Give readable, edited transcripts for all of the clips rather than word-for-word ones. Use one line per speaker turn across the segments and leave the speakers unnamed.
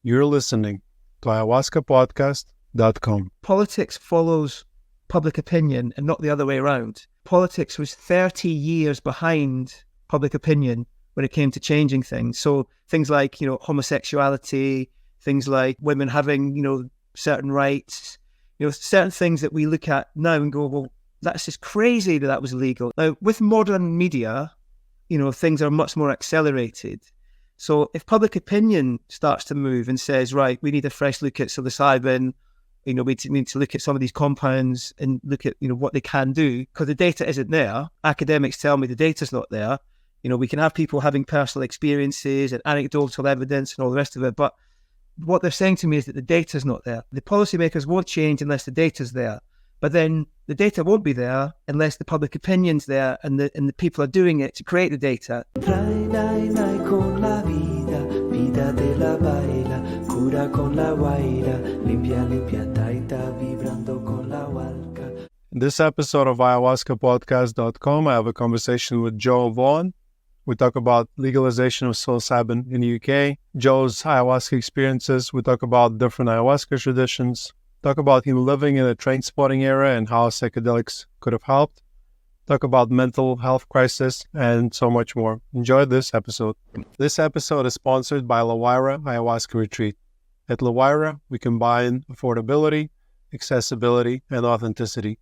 You're listening to ayahuascapodcast.com.
Politics follows public opinion and not the other way around. Politics was 30 years behind public opinion when it came to changing things. So things like, homosexuality, things like women having, certain rights, certain things that we look at now and go, well, that's just crazy that was illegal. Now, with modern media, things are much more accelerated. So if public opinion starts to move and says, right, we need a fresh look at psilocybin, we need to look at some of these compounds and look at, what they can do, because the data isn't there. Academics tell me the data's not there. We can have people having personal experiences and anecdotal evidence and all the rest of it, but what they're saying to me is that the data's not there. The policymakers won't change unless the data's there. But then the data won't be there unless the public opinion's there and the people are doing it to create the data.
In this episode of ayahuascapodcast.com, I have a conversation with Joe Vaughan. We talk about legalization of psilocybin in the UK, Joe's ayahuasca experiences. We talk about different ayahuasca traditions. Talk about him living in a train spotting era and how psychedelics could have helped. Talk about mental health crisis and so much more. Enjoy this episode. This episode is sponsored by La Huayra Ayahuasca Retreat. At La Huayra, we combine affordability, accessibility, and authenticity.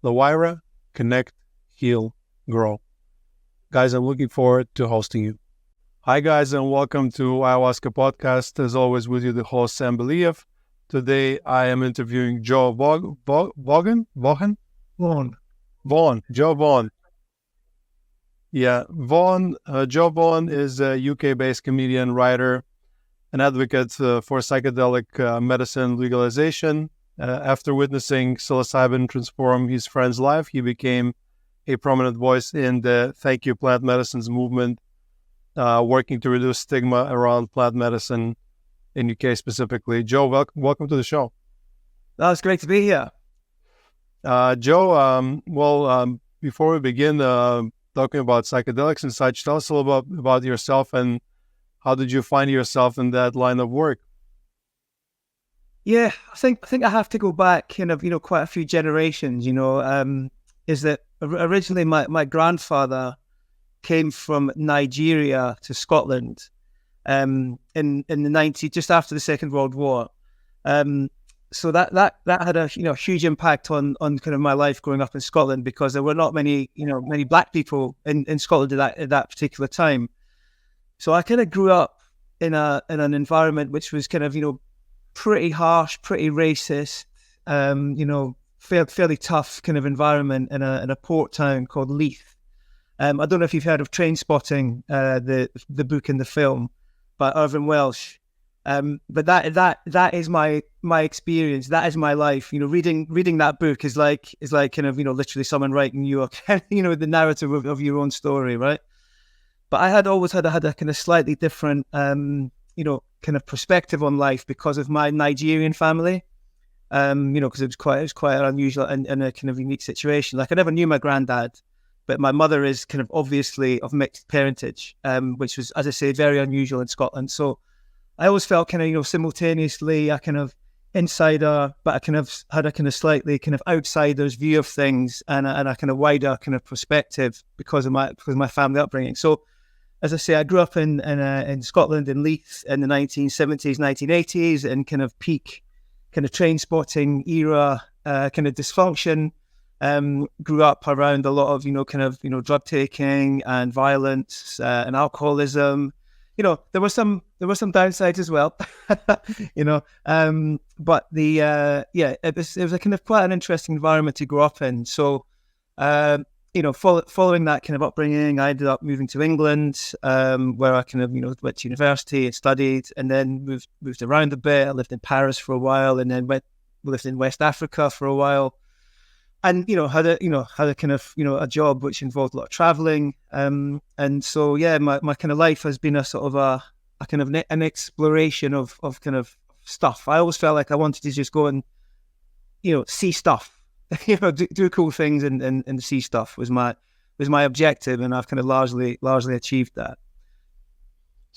La Huayra, connect, heal, grow. Guys, I'm looking forward to hosting you. Hi guys, and welcome to Ayahuasca Podcast. As always, with you, the host, Sam Believ. Today, I am interviewing Joe Vaughan. Joe Vaughan. Yeah, Vaughan. Joe Vaughan is a UK-based comedian, writer, an advocate for psychedelic medicine legalization. After witnessing psilocybin transform his friend's life, he became a prominent voice in the Thank You Plant Medicines movement, working to reduce stigma around plant medicine in UK specifically. Joe, welcome to the show.
It's great to be here.
Joe, before we begin talking about psychedelics and such, tell us a little bit about yourself and how did you find yourself in that line of work?
Yeah, I think I have to go back quite a few generations, is that originally my grandfather came from Nigeria to Scotland in the 90s, just after the Second World War. So that had a huge impact on kind of my life growing up in Scotland, because there were not many black people in Scotland at that particular time. So I kind of grew up in an environment which was kind of pretty harsh, pretty racist, fairly tough kind of environment in a port town called Leith. I don't know if you've heard of Train Spotting, the book and the film by Irvin Welsh. But that is my experience. That is my life. Reading that book is like kind of literally someone writing you a the narrative of your own story, right? But I had always had a kind of slightly different kind of perspective on life because of my Nigerian family. Because it was quite unusual and a kind of unique situation. Like, I never knew my granddad, but my mother is kind of obviously of mixed parentage, which was, as I say, very unusual in Scotland. So I always felt kind of, simultaneously a kind of insider, but I kind of had a kind of slightly kind of outsider's view of things and a kind of wider kind of perspective because of my family upbringing. So, as I say, I grew up in Scotland, in Leith, in the 1970s, 1980s, and kind of peak kind of train spotting era, kind of dysfunction. Grew up around a lot of drug taking and violence and alcoholism. There were some downsides as well, but it was a kind of quite an interesting environment to grow up in. So, following that kind of upbringing, I ended up moving to England, where I kind of, went to university and studied, and then moved around a bit. I lived in Paris for a while, and then lived in West Africa for a while. And, had a kind of, a job which involved a lot of traveling. And so, yeah, my kind of life has been a sort of a kind of an exploration of kind of stuff. I always felt like I wanted to just go and, see stuff, do cool things and see stuff was my objective. And I've kind of largely achieved that.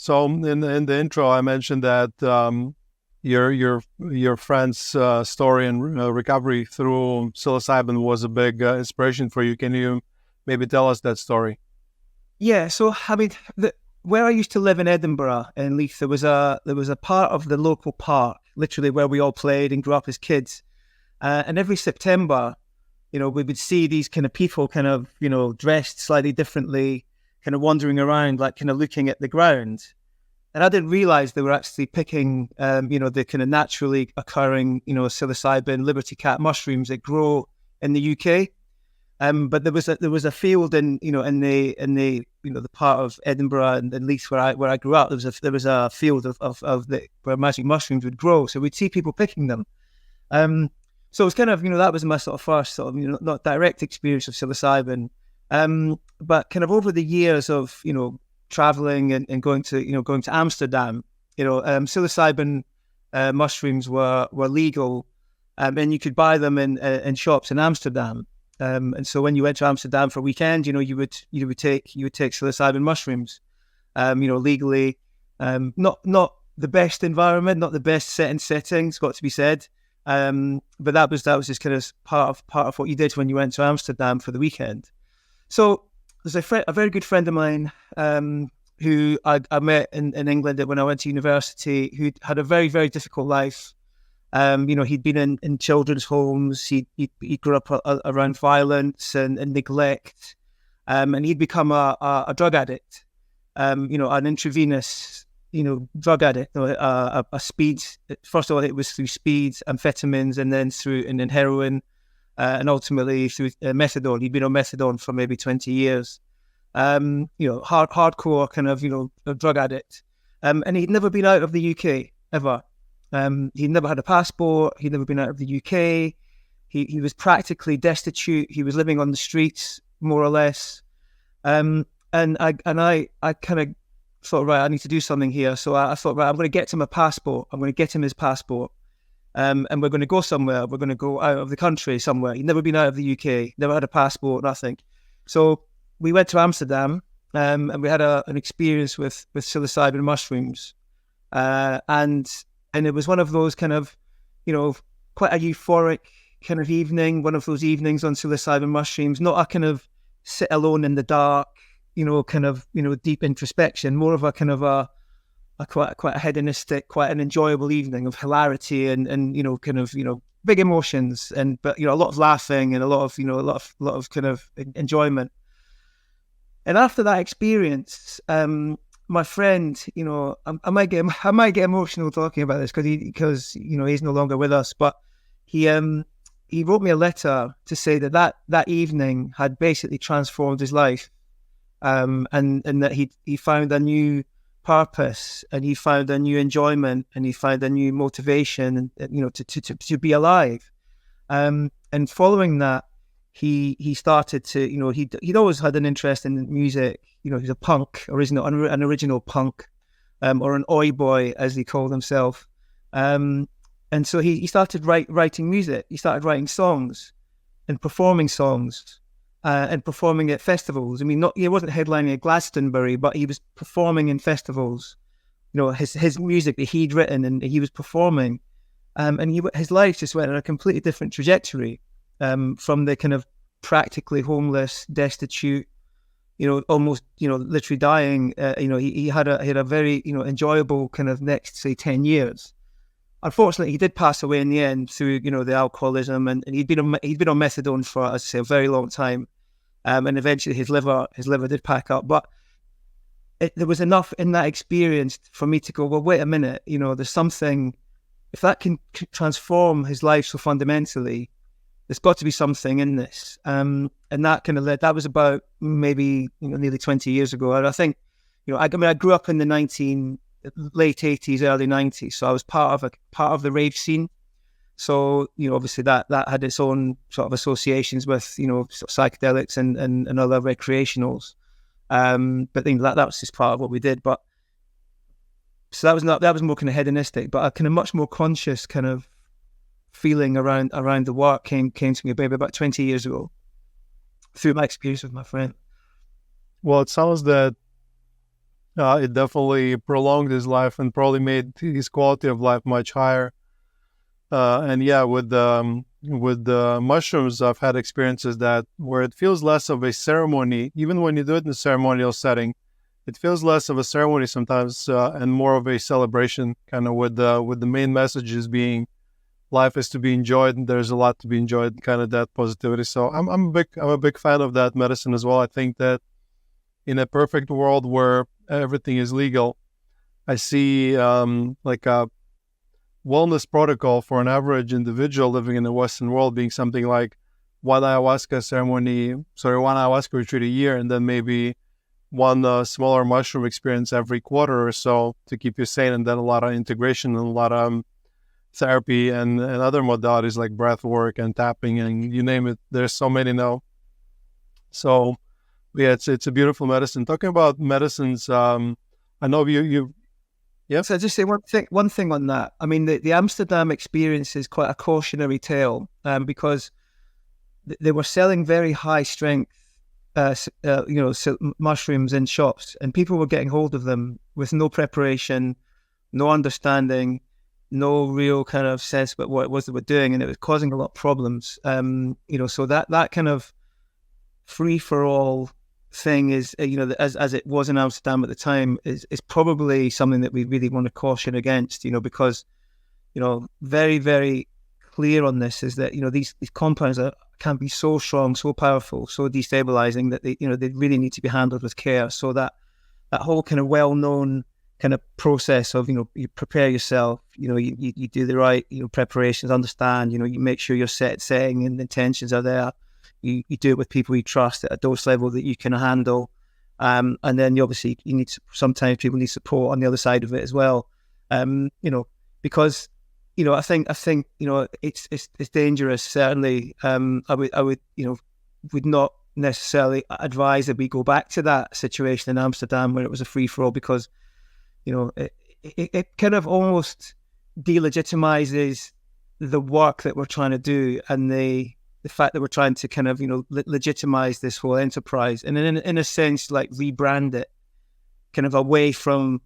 So in the intro, I mentioned that your friend's story and recovery through psilocybin was a big inspiration for you. Can you maybe tell us that story?
Yeah, so I mean, where I used to live in Edinburgh, in Leith, there was a part of the local park, literally where we all played and grew up as kids. And every September, we would see these kind of people kind of, dressed slightly differently, kind of wandering around, like kind of looking at the ground. And I didn't realize they were actually picking, the kind of naturally occurring, psilocybin, liberty cat mushrooms that grow in the UK. But there was a field in the part of Edinburgh and Leith where I grew up. There was a field where magic mushrooms would grow. So we'd see people picking them. So it was kind of that was my sort of first sort of not direct experience of psilocybin, but kind of over the years of traveling and going to Amsterdam, psilocybin mushrooms were legal, and you could buy them in shops in Amsterdam. And so when you went to Amsterdam for a weekend, you would take psilocybin mushrooms, legally. Not the best environment, not the best settings, got to be said. But that was just kind of part of what you did when you went to Amsterdam for the weekend. So there's a very good friend of mine who I met in England when I went to university, who had a very, very difficult life. He'd been in children's homes. He grew up around violence and neglect, and he'd become a drug addict. An intravenous, drug addict, a speed. First of all, it was through speed, amphetamines, and then heroin, and ultimately through methadone. He'd been on methadone for maybe 20 years. Hardcore kind of a drug addict, and he'd never been out of the UK ever. He'd never had a passport. He'd never been out of the UK. He was practically destitute. He was living on the streets, more or less. And I kind of thought, right, I need to do something here. So I thought, right, I'm going to get him a passport. I'm going to get him his passport. And we're going to go somewhere. We're going to go out of the country somewhere. He'd never been out of the UK, never had a passport, nothing. So we went to Amsterdam, and we had an experience with psilocybin mushrooms. And it was one of those kind of, quite a euphoric kind of evening, one of those evenings on psilocybin mushrooms, not a kind of sit alone in the dark, kind of, deep introspection, more of a kind of a quite a hedonistic, quite an enjoyable evening of hilarity and kind of, big emotions but a lot of laughing and a lot of kind of enjoyment. And after that experience, my friend, I might get emotional talking about this because he's no longer with us. But he wrote me a letter to say that evening had basically transformed his life, and that he found a new purpose, and he found a new enjoyment, and he found a new motivation, and to be alive. And following that, he started to he'd always had an interest in music. He's a punk, an original punk, or an oi boy as he called himself. And so he started writing music. He started writing songs and performing songs and performing at festivals. I mean, he wasn't headlining at Glastonbury, but he was performing in festivals. His music that he'd written and he was performing, and his life just went on a completely different trajectory, from the kind of practically homeless, destitute, almost, literally dying. He had a very, enjoyable kind of next, say, 10 years. Unfortunately, he did pass away in the end through, the alcoholism, and he'd been on methadone for, as I say, a very long time. And eventually his liver did pack up. But there was enough in that experience for me to go, well, wait a minute, there's something, if that can transform his life so fundamentally, there's got to be something in this. And that kind of that was about maybe nearly 20 years ago. And I think, I grew up in the late 80s, early 90s. So I was part of the rave scene. So, obviously that had its own sort of associations with, sort of psychedelics and other recreationals. But that was just part of what we did. But so that was more kind of hedonistic, but a kind of much more conscious kind of feeling around the work came to me maybe about 20 years ago through my experience with my friend.
Well, it sounds that It definitely prolonged his life and probably made his quality of life much higher. And yeah, with the mushrooms, I've had experiences that where it feels less of a ceremony, even when you do it in a ceremonial setting, it feels less of a ceremony sometimes, and more of a celebration, kind of with the main messages being life is to be enjoyed, and there's a lot to be enjoyed, kind of that positivity. So I'm a big fan of that medicine as well. I think that in a perfect world where everything is legal, I see like a wellness protocol for an average individual living in the Western world being something like one ayahuasca retreat a year, and then maybe one smaller mushroom experience every quarter or so to keep you sane, and then a lot of integration and a lot of therapy and other modalities like breath work and tapping and you name it. There's so many now. So yeah, it's a beautiful medicine. Talking about medicines, I know you. Yeah.
So just say one thing on that. I mean, the Amsterdam experience is quite a cautionary tale, because they were selling very high strength, mushrooms in shops, and people were getting hold of them with no preparation, no understanding, no real kind of sense about what it was they were doing, and it was causing a lot of problems. So that kind of free for all thing is, as it was in Amsterdam at the time, is probably something that we really want to caution against, because, very, very clear on this is that, these compounds can be so strong, so powerful, so destabilizing that they really need to be handled with care. So that whole kind of well-known kind of process of, you prepare yourself, you do the right, preparations, understand, you make sure your setting and intentions are there. You do it with people you trust at a dose level that you can handle. And then you need sometimes people need support on the other side of it as well. Because, I think it's dangerous. Certainly, I would would not necessarily advise that we go back to that situation in Amsterdam where it was a free for all, because, it kind of almost delegitimizes the work that we're trying to do, and the fact that we're trying to kind of, legitimize this whole enterprise, and in a sense, like rebrand it kind of away from,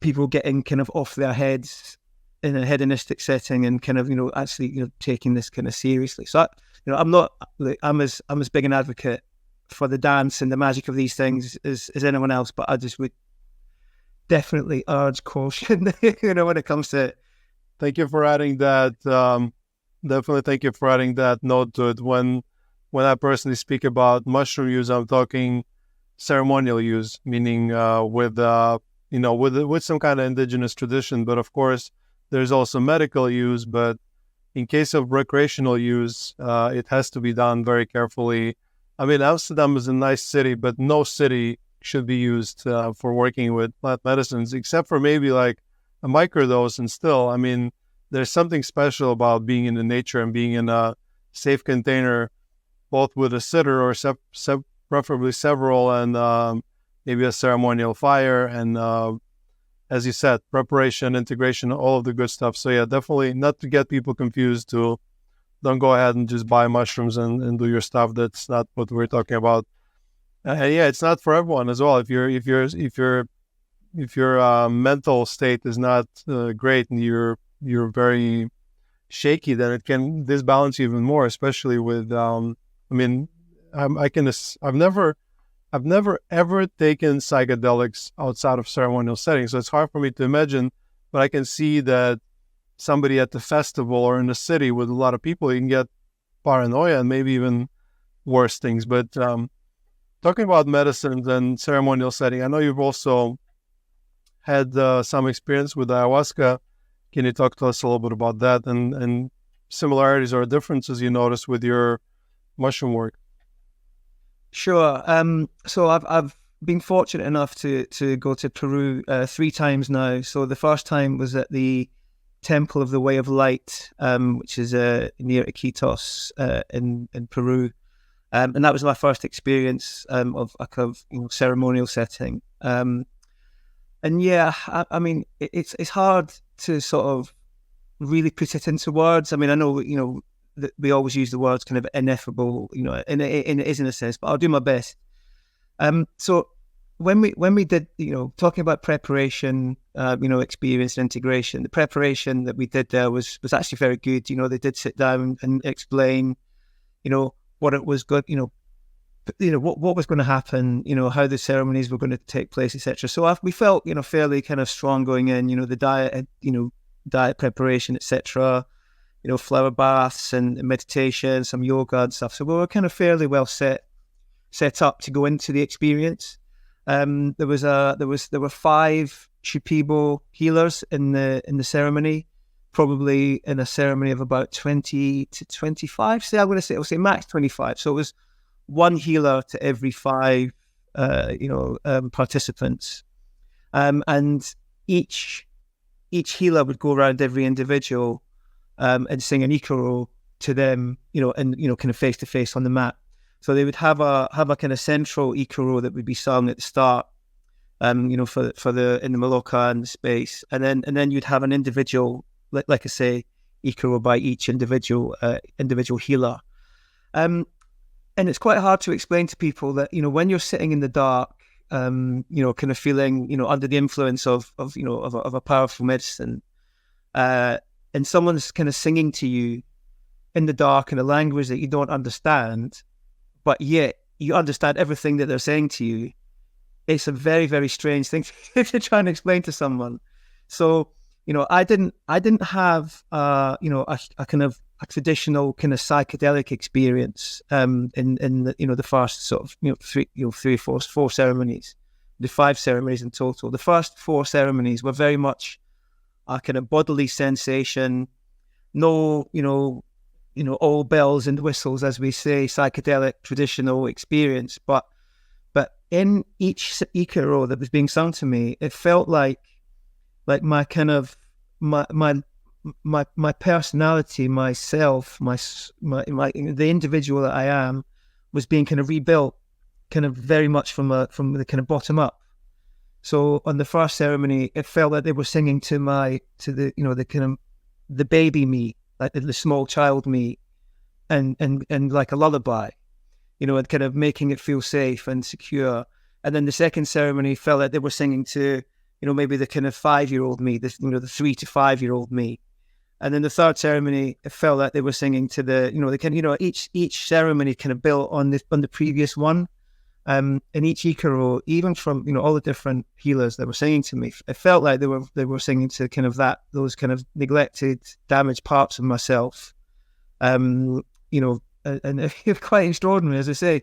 people getting kind of off their heads in a hedonistic setting and kind of, actually, taking this kind of seriously. So, I'm as big an advocate for the dance and the magic of these things as anyone else, but I just would definitely urge caution, when it comes to it.
Thank you for adding that. Definitely, thank you for adding that note to it. When I personally speak about mushroom use, I'm talking ceremonial use, meaning with some kind of indigenous tradition. But of course, there's also medical use. But in case of recreational use, it has to be done very carefully. I mean, Amsterdam is a nice city, but no city should be used for working with plant medicines, except for maybe like a microdose. And still, I mean, there's something special about being in the nature and being in a safe container, both with a sitter or preferably several, and maybe a ceremonial fire, and as you said, preparation, integration, all of the good stuff. So yeah, definitely not to get people confused. Don't go ahead and just buy mushrooms and do your stuff. That's not what we're talking about. And yeah, it's not for everyone as well. If your mental state is not great and you're very shaky, then it can disbalance you even more, especially with I've never ever taken psychedelics outside of ceremonial settings, so it's hard for me to imagine, but I can see that somebody at the festival or in the city with a lot of people, you can get paranoia and maybe even worse things. But talking about medicines and ceremonial setting, I know you've also had some experience with ayahuasca. Can you talk to us a little bit about that and similarities or differences you notice with your mushroom work?
Sure. So I've been fortunate enough to go to Peru 3 times now. So the first time was at the Temple of the Way of Light, which is near Iquitos in Peru, and that was my first experience of a kind of ceremonial setting. And yeah, I mean, it's hard to sort of really put it into words. I mean, I know, that we always use the words kind of ineffable, and it is in a sense, but I'll do my best. So when we did, talking about preparation, experience and integration, the preparation that we did there was actually very good. They did sit down and explain, what it was good, what was going to happen, how the ceremonies were going to take place, etc. So we felt, fairly kind of strong going in, the diet, diet preparation, etc. Flower baths and meditation, some yoga and stuff. So we were kind of fairly well set up to go into the experience. There were 5 Shipibo healers in the ceremony, probably in a ceremony of about 20 to 25. I'll say max 25. So it was 1 healer to every 5, participants, and each healer would go around every individual and sing an ikaro to them, and kind of face to face on the mat. So they would have a kind of central ikaro that would be sung at the start, in the Maloka and the space, and then you'd have an individual, like I say, ikaro by each individual healer. And it's quite hard to explain to people that, when you're sitting in the dark, kind of feeling, under the influence of a powerful medicine, and someone's kind of singing to you in the dark in a language that you don't understand, but yet you understand everything that they're saying to you. It's a very, very strange thing to try and explain to someone. So, I didn't have, a kind of a traditional kind of psychedelic experience in the first sort of 4 ceremonies, the 5 ceremonies in total. The first 4 ceremonies were very much a kind of bodily sensation, no all bells and whistles, as we say, psychedelic traditional experience. But in each ikaro that was being sung to me, it felt like my kind of my personality, myself, the individual that I am, was being kind of rebuilt, kind of very much from the kind of bottom up. So on the first ceremony, it felt like they were singing to the kind of the baby me, like the small child me, and like a lullaby, and kind of making it feel safe and secure. And then the second ceremony felt like they were singing to, maybe the kind of 5-year-old me, the 3 to 5-year-old me. And then the third ceremony, it felt like they were singing to each ceremony kind of built on the previous one. And each ikaro, even from all the different healers that were singing to me, it felt like they were singing to kind of those kind of neglected, damaged parts of myself. And it's quite extraordinary, as I say.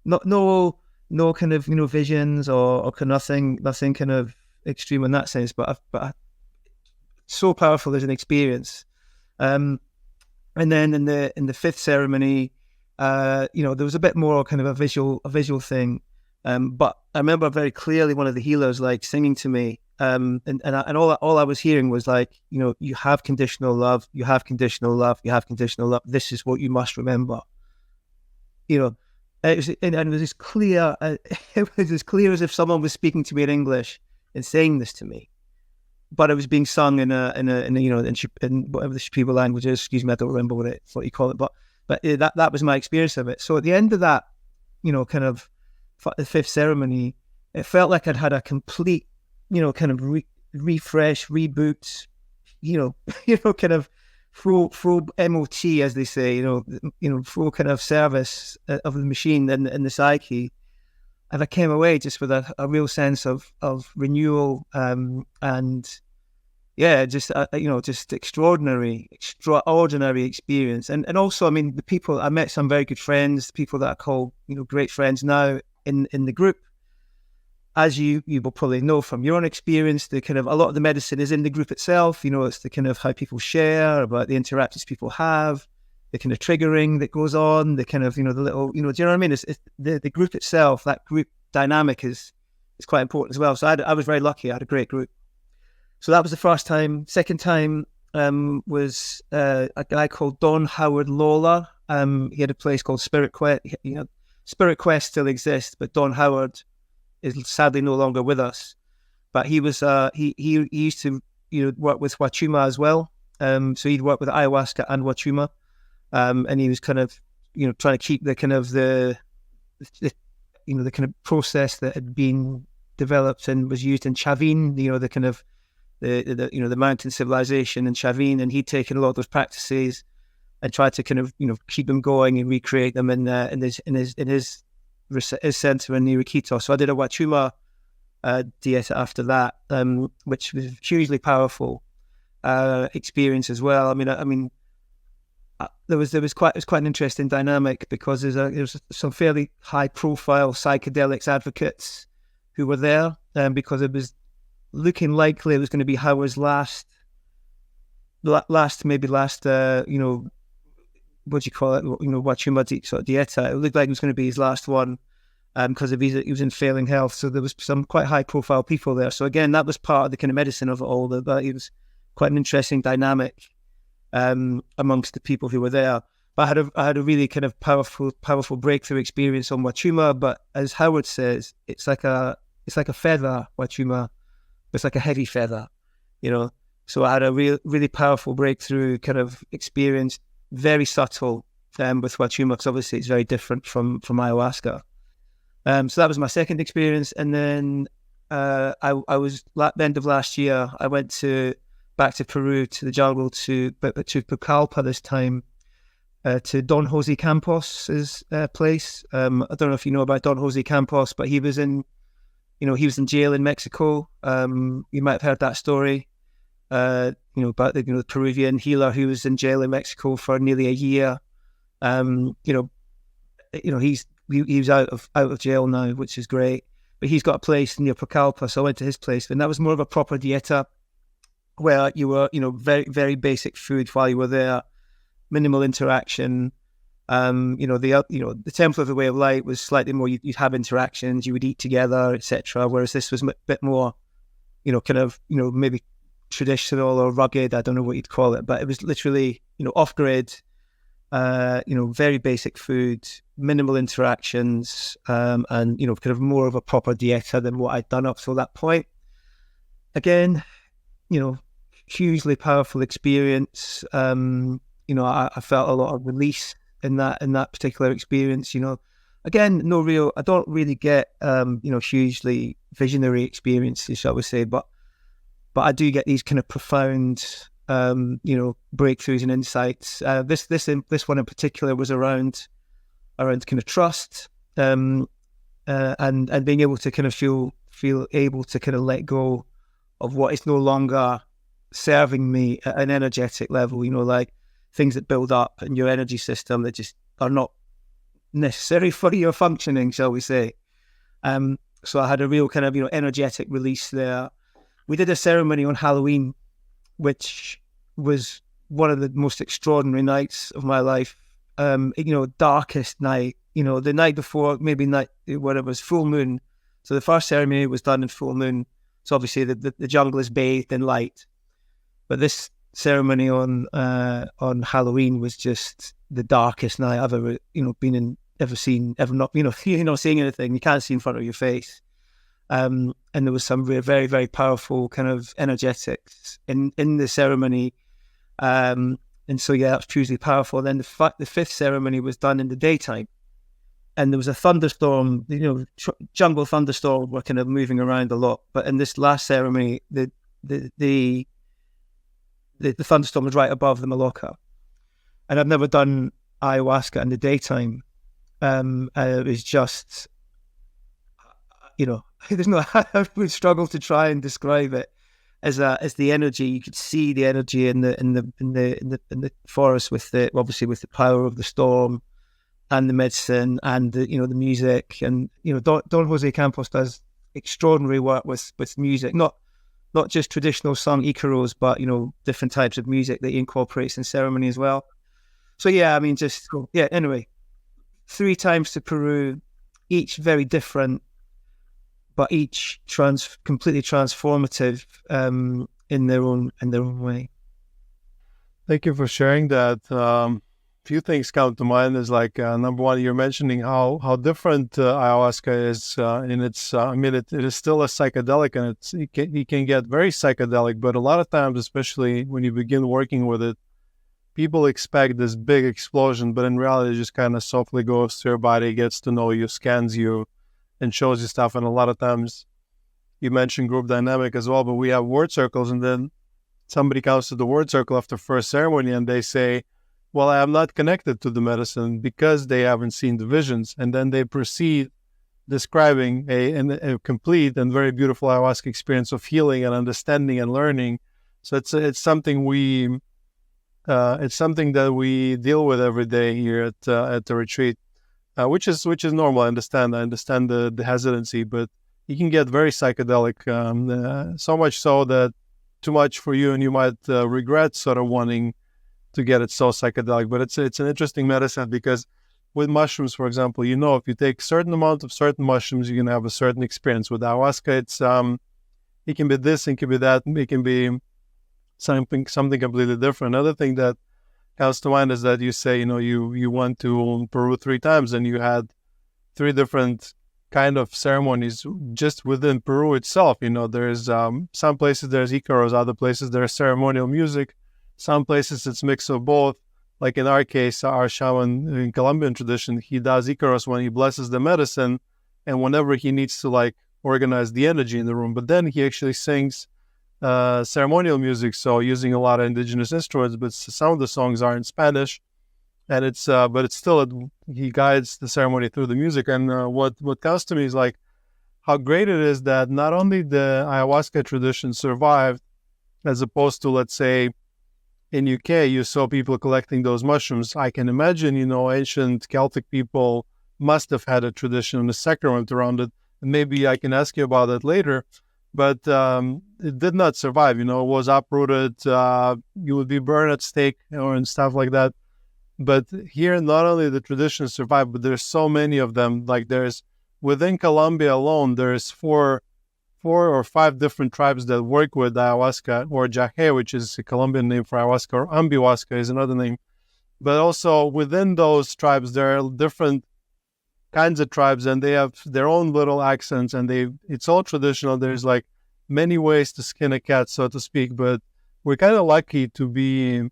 No kind of visions or nothing kind of extreme in that sense, but so powerful as an experience. And then in the 5th ceremony, there was a bit more kind of a visual thing. But I remember very clearly one of the healers like singing to me, and all I was hearing was like, you have conditional love, you have conditional love, you have conditional love. This is what you must remember. It was as clear. It was as clear as if someone was speaking to me in English and saying this to me. But it was being sung in whatever the Shipibo language is. Excuse me, I don't remember what you call it. But that was my experience of it. So at the end of that, kind of the 5th ceremony, it felt like I'd had a complete, kind of refresh, reboot, kind of full MOT, as they say, full kind of service of the machine and the psyche. And I came away just with a real sense of renewal, and yeah, just just extraordinary experience. And also, I mean, I met some very good friends, people that I call great friends now in the group. As you will probably know from your own experience, the kind of a lot of the medicine is in the group itself. It's the kind of how people share about the interactions people have, the kind of triggering that goes on, the kind of, the little, do you know what I mean? It's the group itself, that group dynamic is quite important as well. So I was very lucky. I had a great group. So that was the first time. Second time was a guy called Don Howard Lawler. He had a place called Spirit Quest. Spirit Quest still exists, but Don Howard is sadly no longer with us. But he was he used to work with Wachuma as well. So he'd work with ayahuasca and Wachuma. And he was kind of, trying to keep the kind of the kind of process that had been developed and was used in Chavin, the kind of the mountain civilization in Chavin, and he'd taken a lot of those practices and tried to kind of keep them going and recreate them in his center in Iquitos. So I did a Wachuma dieta after that, which was hugely powerful experience as well. It was quite an interesting dynamic, because there was some fairly high profile psychedelics advocates who were there, because it was looking likely it was going to be Howard's last what do you call it, Wachuma sort of dieta. It looked like it was going to be his last one, because he was in failing health. So there was some quite high profile people there. So again, that was part of the kind of medicine of it all. That it was quite an interesting dynamic amongst the people who were there. But I had a really kind of powerful breakthrough experience on Wachuma. But as Howard says, it's like a feather, Wachuma. It's like a heavy feather, So I had a really powerful breakthrough kind of experience, very subtle with Wachuma, because obviously it's very different from ayahuasca. So that was my second experience. And then I was, at the end of last year, I went back to Peru, to the jungle, to Pucallpa this time, to Don Jose Campos's place. I don't know if you know about Don Jose Campos, but he was in jail in Mexico. You might have heard that story. About the Peruvian healer who was in jail in Mexico for nearly a year. He's out of jail now, which is great. But he's got a place near Pucallpa, so I went to his place, and that was more of a proper dieta, where you were, very, very basic food while you were there, minimal interaction. The template of the way of life was slightly more. You'd have interactions, you would eat together, etc. Whereas this was a bit more, maybe traditional or rugged. I don't know what you'd call it, but it was literally, off grid. Very basic food, minimal interactions, and kind of more of a proper dieta than what I'd done up till that point. Again, hugely powerful experience. I felt a lot of release in that particular experience. Again, I don't really get hugely visionary experiences, shall we say, but I do get these kind of profound breakthroughs and insights. This one in particular was around kind of trust, and being able to kind of feel able to kind of let go of what is no longer serving me at an energetic level, like things that build up in your energy system that just are not necessary for your functioning, shall we say. So I had a real kind of energetic release there. We did a ceremony on Halloween, which was one of the most extraordinary nights of my life. Darkest night, the night before, maybe night when it was full moon. So the first ceremony was done in full moon. So obviously the jungle is bathed in light. But this ceremony on Halloween was just the darkest night I've ever, been in, ever seen, ever not, you're not seeing anything. You can't see in front of your face. And there was some very, very powerful kind of energetics in the ceremony. And so, yeah, that was hugely powerful. And then the fifth ceremony was done in the daytime. And there was a thunderstorm, jungle thunderstorm were kind of moving around a lot. But in this last ceremony, the thunderstorm was right above the Maloca. And I've never done ayahuasca in the daytime. It was just, there's no, I would struggle to try and describe it as the energy. You could see the energy in the forest with obviously with the power of the storm and the medicine and the music. And Don Jose Campos does extraordinary work with music, not just traditional song Icaros, but different types of music that he incorporates in ceremony as well. So yeah, anyway, 3 times to Peru, each very different, but each completely transformative in their own way.
Thank you for sharing that. Few things come to mind. Is like number one, you're mentioning how different ayahuasca is in its. It is still a psychedelic, and it can get very psychedelic. But a lot of times, especially when you begin working with it, people expect this big explosion, but in reality, it just kind of softly goes to your body, gets to know you, scans you, and shows you stuff. And a lot of times, You mentioned group dynamic as well, but we have word circles, and then somebody comes to the word circle after first ceremony and they say, well, I am not connected to the medicine because they haven't seen the visions. And then they proceed describing a complete and very beautiful ayahuasca experience of healing and understanding and learning. So it's something that we deal with every day here at the retreat, which is normal. I understand the hesitancy, but you can get very psychedelic, so much so that too much for you, and you might regret sort of wanting to get it so psychedelic. But it's an interesting medicine because with mushrooms, for example, if you take certain amount of certain mushrooms, you're gonna have a certain experience. With ayahuasca, it can be this, it can be that, it can be something completely different. Another thing that comes to mind is that you say, you went to Peru 3 times and you had 3 different kind of ceremonies just within Peru itself. There's some places there's Icaros, other places there's ceremonial music, some places it's mix of both. Like in our case, our shaman in Colombian tradition, he does Icaros when he blesses the medicine and whenever he needs to organize the energy in the room. But then he actually sings ceremonial music, so using a lot of indigenous instruments, but some of the songs are in Spanish, and but it's still he guides the ceremony through the music. And what comes to me is how great it is that not only the ayahuasca tradition survived, as opposed to, let's say, in UK, you saw people collecting those mushrooms. I can imagine, ancient Celtic people must have had a tradition and a sacrament around it. And maybe I can ask you about that later. But it did not survive. It was uprooted. You would be burned at stake and stuff like that. But here, not only the traditions survive, but there's so many of them. Within Colombia alone, there's four or five different tribes that work with ayahuasca, or jahe, which is a Colombian name for ayahuasca, or ambihuasca is another name. But also within those tribes, there are different kinds of tribes, and they have their own little accents, and it's all traditional. There's many ways to skin a cat, so to speak. But we're kind of lucky to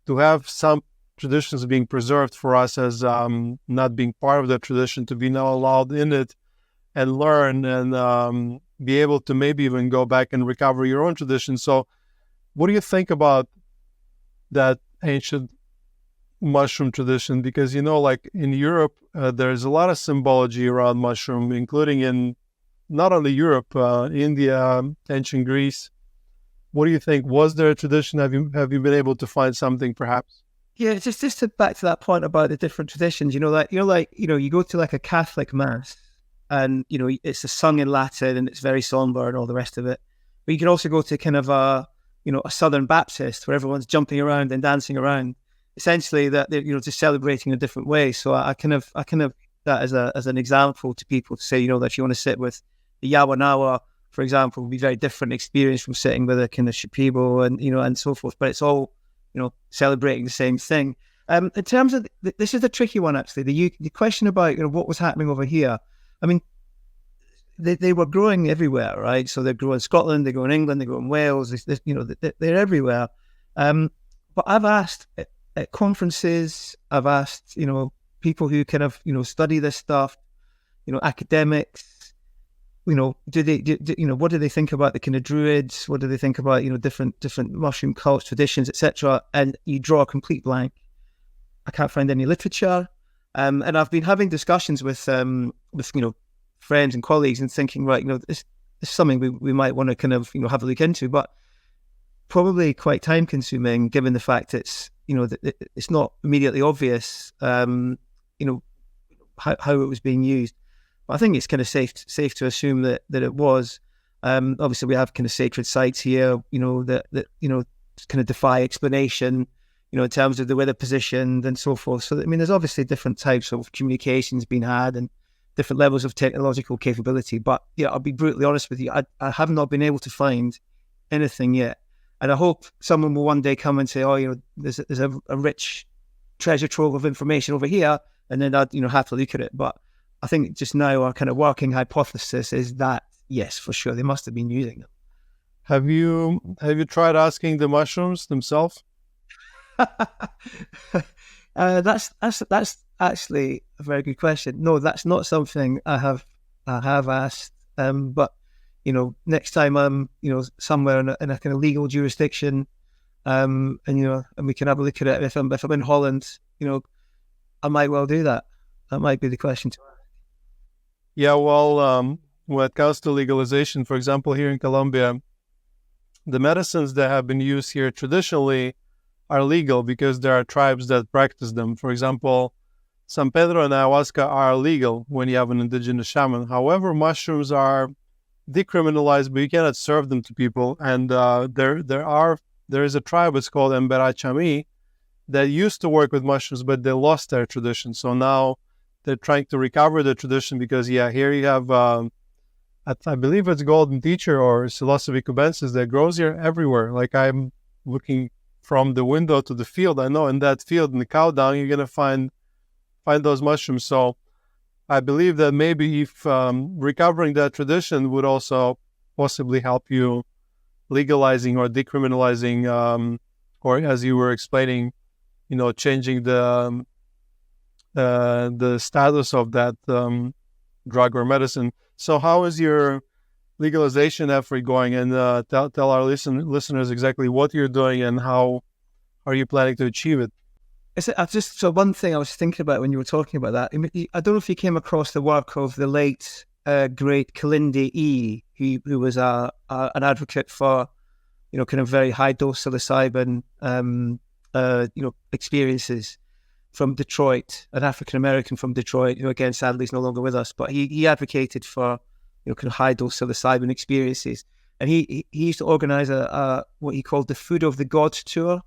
have some traditions being preserved for us as not being part of the tradition, to be now allowed in it and learn and be able to maybe even go back and recover your own tradition. So what do you think about that ancient mushroom tradition? Because, in Europe, there's a lot of symbology around mushroom, including in not only Europe, India, ancient Greece. What do you think? Was there a tradition? Have you been able to find something perhaps?
Yeah, just to back to that point about the different traditions, you go to a Catholic mass, and it's sung in Latin and it's very somber and all the rest of it. But you can also go to kind of a Southern Baptist where everyone's jumping around and dancing around. Essentially, that they're just celebrating in a different way. So I kind of that as an example to people to say that if you want to sit with the Yawanawa, for example, would be a very different experience from sitting with a kind of Shipibo and and so forth. But it's all celebrating the same thing. In terms of this is a tricky one actually. The question about what was happening over here. I mean, they were growing everywhere, right? So they grow in Scotland, they grow in England, they grow in Wales. They're everywhere. But I've asked at conferences, I've asked people who kind of study this stuff, academics, what do they think about the kind of druids? What do they think about different mushroom cults, traditions, etc.? And you draw a complete blank. I can't find any literature. And I've been having discussions with friends and colleagues and thinking, right, this is something we might want to kind of have a look into, but probably quite time consuming given the fact it's it's not immediately obvious how it was being used. But I think it's kind of safe to assume that it was. Obviously, we have kind of sacred sites here, that kind of defy explanation. In terms of the way they're positioned and so forth. So, I mean, there's obviously different types of communications being had and different levels of technological capability. But yeah, I'll be brutally honest with you. I have not been able to find anything yet. And I hope someone will one day come and say, there's a rich treasure trove of information over here. And then I'd, have to look at it. But I think just now our kind of working hypothesis is that, yes, for sure, they must have been using them.
Have you tried asking the mushrooms themselves?
That's actually a very good question. No, that's not something I have asked. But next time I'm, somewhere in a kind of legal jurisdiction, and we can have a look at it. If I'm in Holland, I might well do that. That might be the question to ask.
Yeah, well, when it comes to legalization, for example, here in Colombia, the medicines that have been used here traditionally are legal because there are tribes that practice them. For example, San Pedro and ayahuasca are legal when you have an indigenous shaman. However, mushrooms are decriminalized, but you cannot serve them to people. And there is a tribe, it's called Emberachami, that used to work with mushrooms, but they lost their tradition. So now they're trying to recover the tradition because, here you have, I believe it's golden teacher or psilocybe cubensis that grows here everywhere. Like I'm looking from the window to the field. I know in that field, in the cow dung, you're going to find those mushrooms. So I believe that maybe if recovering that tradition would also possibly help you legalizing or decriminalizing, or as you were explaining, changing the status of that drug or medicine. So how is your legalization effort going? And tell our listeners exactly what you're doing and how are you planning to achieve it?
So one thing I was thinking about when you were talking about that, I don't know if you came across the work of the late great Kalinde E, who was an advocate for, kind of very high dose psilocybin, experiences from Detroit, an African American from Detroit, who again sadly is no longer with us, but he advocated for kind of high dose psilocybin experiences, and he used to organize a what he called the Food of the Gods tour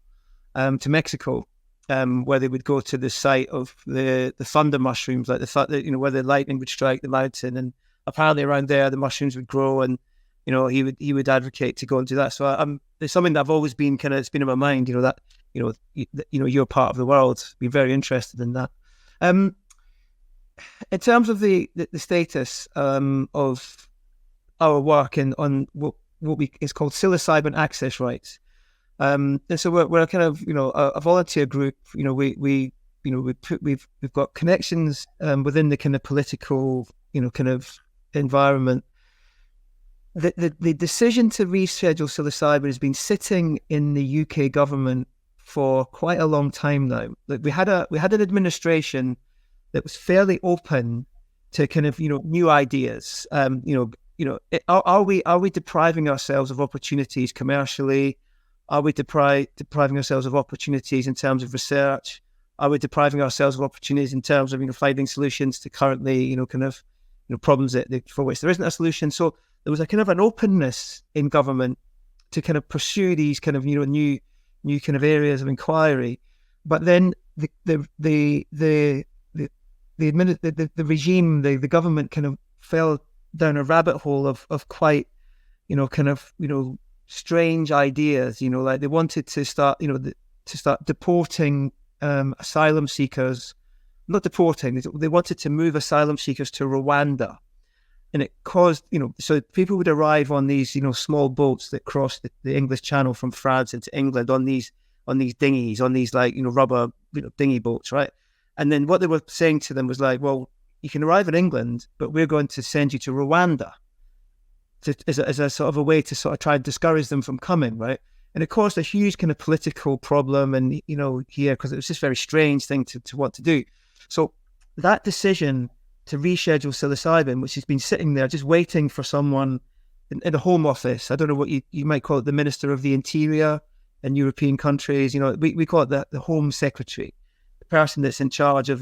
to Mexico, where they would go to the site of the thunder mushrooms, like where the lightning would strike the mountain, and apparently around there the mushrooms would grow, and he would advocate to go and do that. So there's something that I've always been it's been in my mind, that you're part of the world. Be very interested in that. In terms of the status of our work and on what is called psilocybin access rights, and so we're a kind of a volunteer group. We've got connections within the kind of political kind of environment. The decision to reschedule psilocybin has been sitting in the UK government for quite a long time now. Like we had an administration that was fairly open to kind of new ideas. Are we depriving ourselves of opportunities commercially? Are we depriving ourselves of opportunities in terms of research? Are we depriving ourselves of opportunities in terms of finding solutions to currently problems for which there isn't a solution? So there was a kind of an openness in government to kind of pursue these kind of new kind of areas of inquiry, but then the regime, the government kind of fell down a rabbit hole of quite strange ideas. Like they wanted to start deporting asylum seekers, not deporting. They wanted to move asylum seekers to Rwanda. And it caused, so people would arrive on these, small boats that cross the English Channel from France into England on these dinghies, on these rubber, dinghy boats, right? And then what they were saying to them was like, well, you can arrive in England, but we're going to send you to Rwanda as a sort of a way to sort of try and discourage them from coming, right? And it caused a huge kind of political problem, and here because it was just a very strange thing to want to do. So that decision to reschedule psilocybin, which has been sitting there just waiting for someone in the Home Office. I don't know what you might call it, the Minister of the Interior in European countries. We call it the Home Secretary, the person that's in charge of,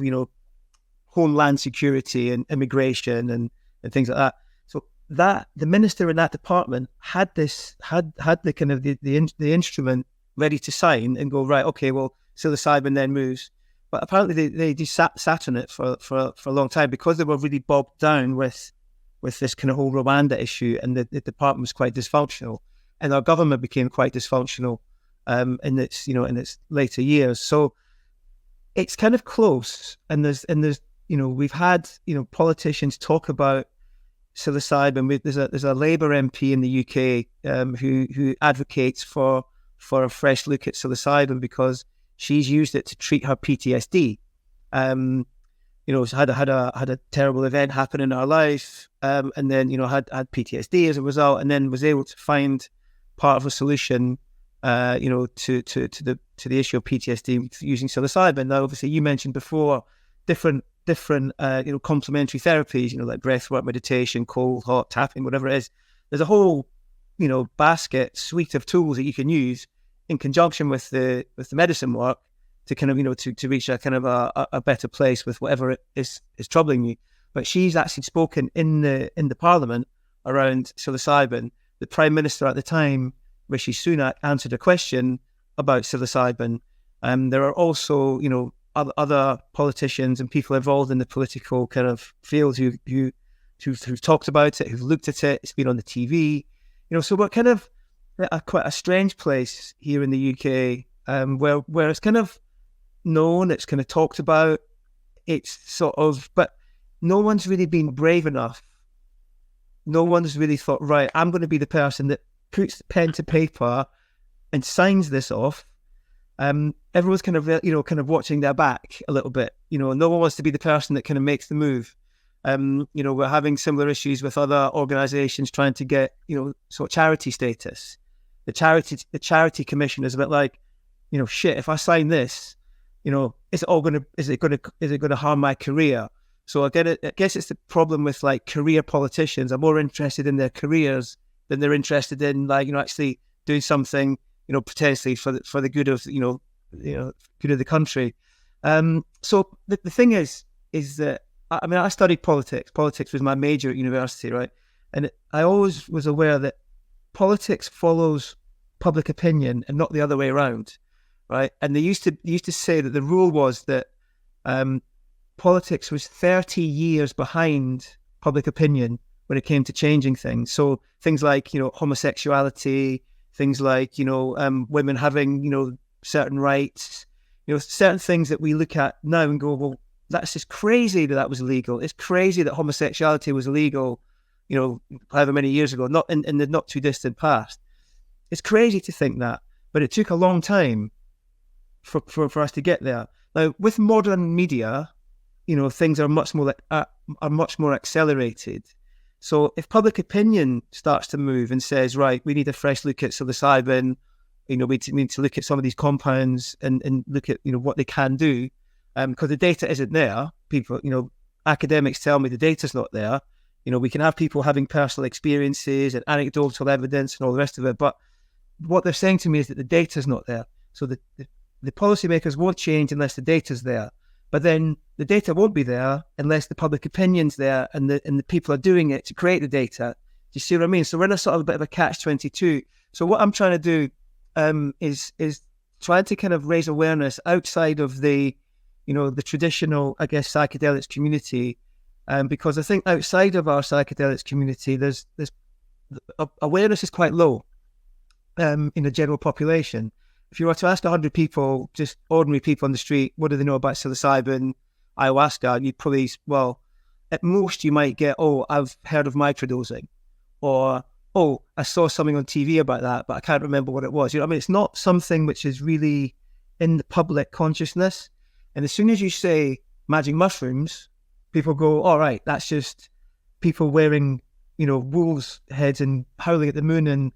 homeland security and immigration and things like that. So that the minister in that department had the kind of the instrument ready to sign and go, right, okay, well, psilocybin then moves. But apparently they just sat on it for a long time because they were really bogged down with this kind of whole Rwanda issue, and the department was quite dysfunctional, and our government became quite dysfunctional in its later years. So it's kind of close, and there's we've had politicians talk about psilocybin. There's a Labour MP in the UK who advocates for a fresh look at psilocybin because she's used it to treat her PTSD. had a terrible event happen in our life, and then had PTSD as a result, and then was able to find part of a solution, to the issue of PTSD using psilocybin. Now, obviously, you mentioned before different complementary therapies, like breathwork, meditation, cold, hot, tapping, whatever it is. There's a whole suite of tools that you can use in conjunction with the medicine work to kind of to reach a kind of a better place with whatever is troubling you. But she's actually spoken in the Parliament around psilocybin. The Prime Minister at the time, Rishi Sunak, answered a question about psilocybin. There are also other politicians and people involved in the political kind of field who've talked about it, who've looked at it. It's been on the TV, so we're kind of at quite a strange place here in the UK, where it's kind of known, it's kind of talked about, but no one's really been brave enough. No one's really thought, right, I'm going to be the person that puts pen to paper and signs this off. Everyone's kind of watching their back a little bit. No one wants to be the person that kind of makes the move. We're having similar issues with other organisations trying to get, sort of charity status. The charity commission is a bit like, shit, if I sign this, is it going to harm my career? So I guess it's the problem with like career politicians are more interested in their careers than they're interested in actually doing something, potentially for the good of, good of the country. So the thing is that, I studied politics. Politics was my major at university, right? And I always was aware that politics follows public opinion and not the other way around, right? And they used to say that the rule was that politics was 30 years behind public opinion when it came to changing things. So things like, homosexuality, things like, women having, certain rights, certain things that we look at now and go, well, that's just crazy that was illegal. It's crazy that homosexuality was illegal, however many years ago, not in the not too distant past. It's crazy to think that, but it took a long time for us to get there. Now, with modern media, things are much more accelerated. So if public opinion starts to move and says, right, we need a fresh look at psilocybin, we need to look at some of these compounds and look at, what they can do, because the data isn't there. People, academics tell me the data's not there. We can have people having personal experiences and anecdotal evidence and all the rest of it, but what they're saying to me is that the data's not there. So the policymakers won't change unless the data's there. But then the data won't be there unless the public opinion's there and the people are doing it to create the data. Do you see what I mean? So we're in a sort of a bit of a catch-22. So what I'm trying to do is trying to kind of raise awareness outside of the traditional, I guess, psychedelics community, because I think outside of our psychedelics community, there's awareness is quite low in the general population. If you were to ask 100 people, just ordinary people on the street, what do they know about psilocybin, ayahuasca, you'd probably, at most you might get, oh, I've heard of microdosing, or, oh, I saw something on TV about that, but I can't remember what it was. It's not something which is really in the public consciousness. And as soon as you say magic mushrooms, people go, all right, that's just people wearing, wolves' heads and howling at the moon and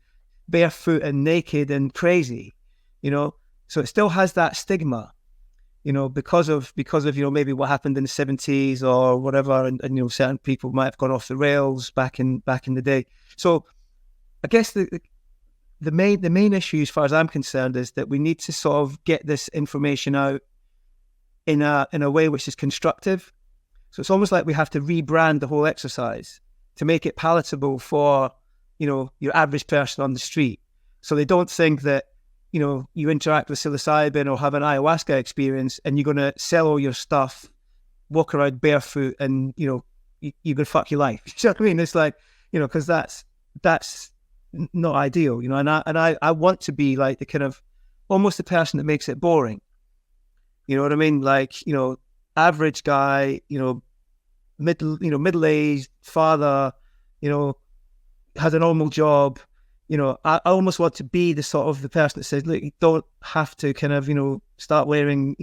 barefoot and naked and crazy. So it still has that stigma, because of maybe what happened in the 70s or whatever, and certain people might have gone off the rails back in the day. So I guess the main issue, as far as I'm concerned, is that we need to sort of get this information out in a way which is constructive. So it's almost like we have to rebrand the whole exercise to make it palatable for your average person on the street, so they don't think that you interact with psilocybin or have an ayahuasca experience and you're going to sell all your stuff, walk around barefoot, and, you're going to fuck your life. You know what I mean? It's like, because that's not ideal, and I want to be like the kind of almost the person that makes it boring. You know what I mean? Like, average guy, middle-aged father, has a normal job. I almost want to be the sort of the person that says, look, you don't have to kind of, start wearing,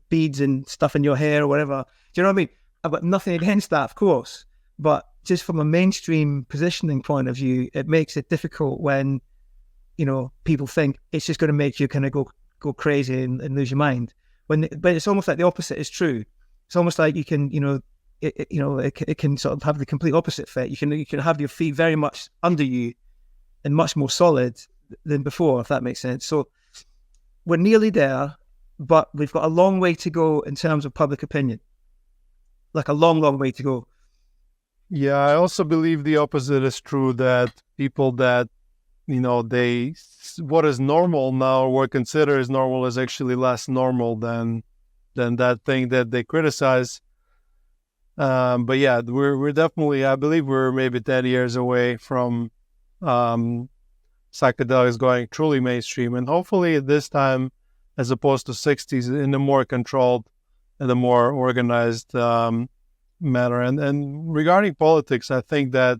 beads and stuff in your hair or whatever. Do you know what I mean? I've got nothing against that, of course, but just from a mainstream positioning point of view, it makes it difficult when, you know, people think it's just going to make you kind of go crazy and lose your mind. But it's almost like the opposite is true. It's almost like you can, you know, it can sort of have the complete opposite effect. You can have your feet very much under you and much more solid than before, if that makes sense. So we're nearly there, but we've got a long way to go in terms of public opinion. Like a long, long way to go.
Yeah, I also believe the opposite is true, that people that, you know, what is normal now, or what consider is normal, is actually less normal than that thing that they criticize. But yeah, we're definitely, I believe we're maybe 10 years away from psychedelics going truly mainstream, and hopefully this time, as opposed to 60s, in a more controlled and a more organized manner. And regarding politics, I think that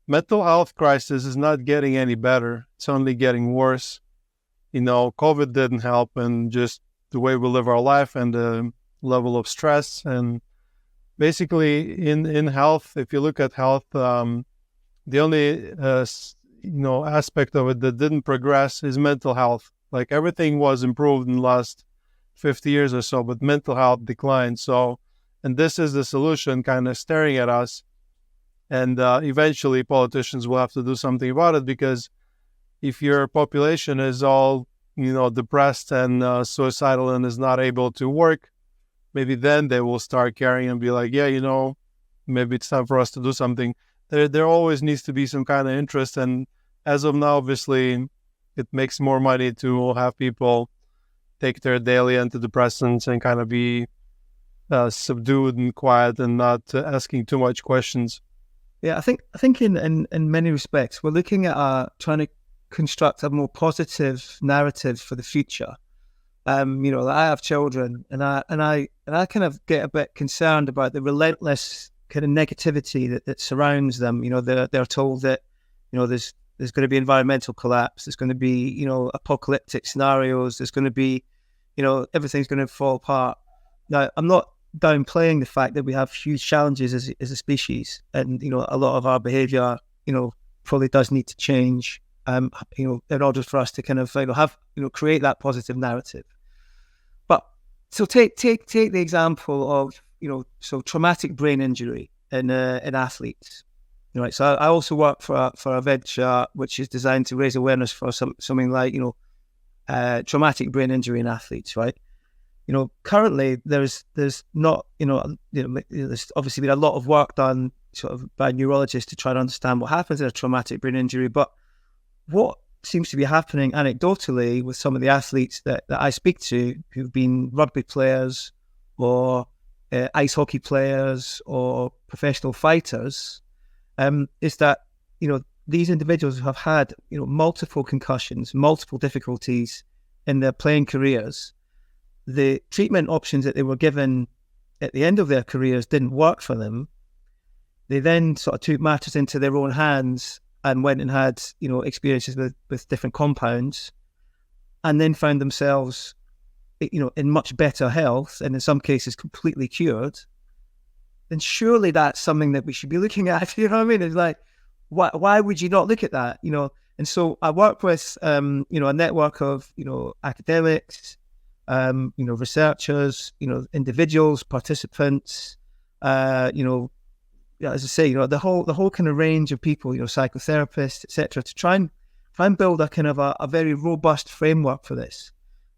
mental health crisis is not getting any better. It's only getting worse. You know, COVID didn't help, and just the way we live our life and the level of stress. And basically in health, if you look at health, the only aspect of it that didn't progress is mental health. Like, everything was improved in the last 50 years or so, but mental health declined. So, and this is the solution kind of staring at us. And eventually politicians will have to do something about it, because if your population is all, you know, depressed and suicidal and is not able to work, maybe then they will start caring and be like, yeah, you know, maybe it's time for us to do something. There always needs to be some kind of interest. And as of now, obviously, it makes more money to have people take their daily antidepressants and kind of be subdued and quiet and not asking too much questions.
Yeah, I think in many respects, we're looking at trying to construct a more positive narrative for the future. You know, I have children, and I kind of get a bit concerned about the relentless kind of negativity that surrounds them. You know, they're told that, you know, there's going to be environmental collapse, there's going to be, you know, apocalyptic scenarios, there's going to be, you know, everything's going to fall apart. Now, I'm not downplaying the fact that we have huge challenges as a species, and, you know, a lot of our behavior, you know, probably does need to change, you know, in order for us to kind of, you know, have, you know, create that positive narrative. But so take the example of, you know, so traumatic brain injury in athletes. Right. So I also work for a venture which is designed to raise awareness for something like, you know, traumatic brain injury in athletes. Right. You know, currently there's not, there's obviously been a lot of work done sort of by neurologists to try to understand what happens in a traumatic brain injury. But what seems to be happening anecdotally with some of the athletes that I speak to, who've been rugby players or ice hockey players or professional fighters, is that, you know, these individuals have had, you know, multiple concussions, multiple difficulties in their playing careers. The treatment options that they were given at the end of their careers didn't work for them. They then sort of took matters into their own hands and went and had, you know, experiences with different compounds, and then found themselves, you know, in much better health, and in some cases completely cured. Then surely that's something that we should be looking at. You know what I mean? It's like, why would you not look at that? You know, and so I work with, you know, a network of, you know, academics, you know, researchers, you know, individuals, participants, you know, as I say, you know, the whole kind of range of people, you know, psychotherapists, etc., to try and build a kind of a very robust framework for this,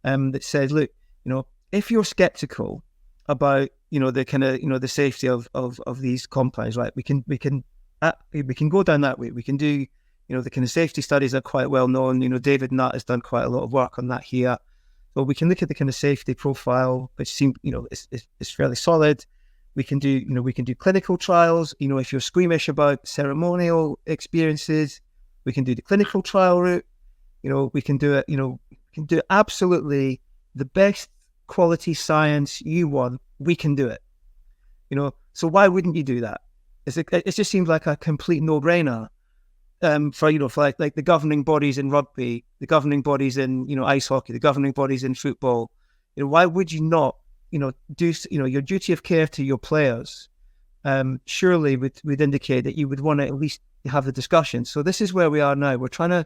that says, look, you know, if you're skeptical about, you know, the kind of, you know, the safety of these compounds, right, we can go down that way. We can do, you know, the kind of safety studies are quite well known. You know, David Nutt has done quite a lot of work on that here. So we can look at the kind of safety profile, which seems, you know, is fairly solid. We can do, you know, we can do clinical trials. You know, if you're squeamish about ceremonial experiences, we can do the clinical trial route. You know, we can do it, you know, we can do absolutely the best quality science you want. We can do it. You know, so why wouldn't you do that? It just seems like a complete no-brainer, for, you know, for like the governing bodies in rugby, the governing bodies in, you know, ice hockey, the governing bodies in football. You know, why would you not your duty of care to your players, surely would indicate that you would want to at least have the discussion. So this is where we are now. We're trying to,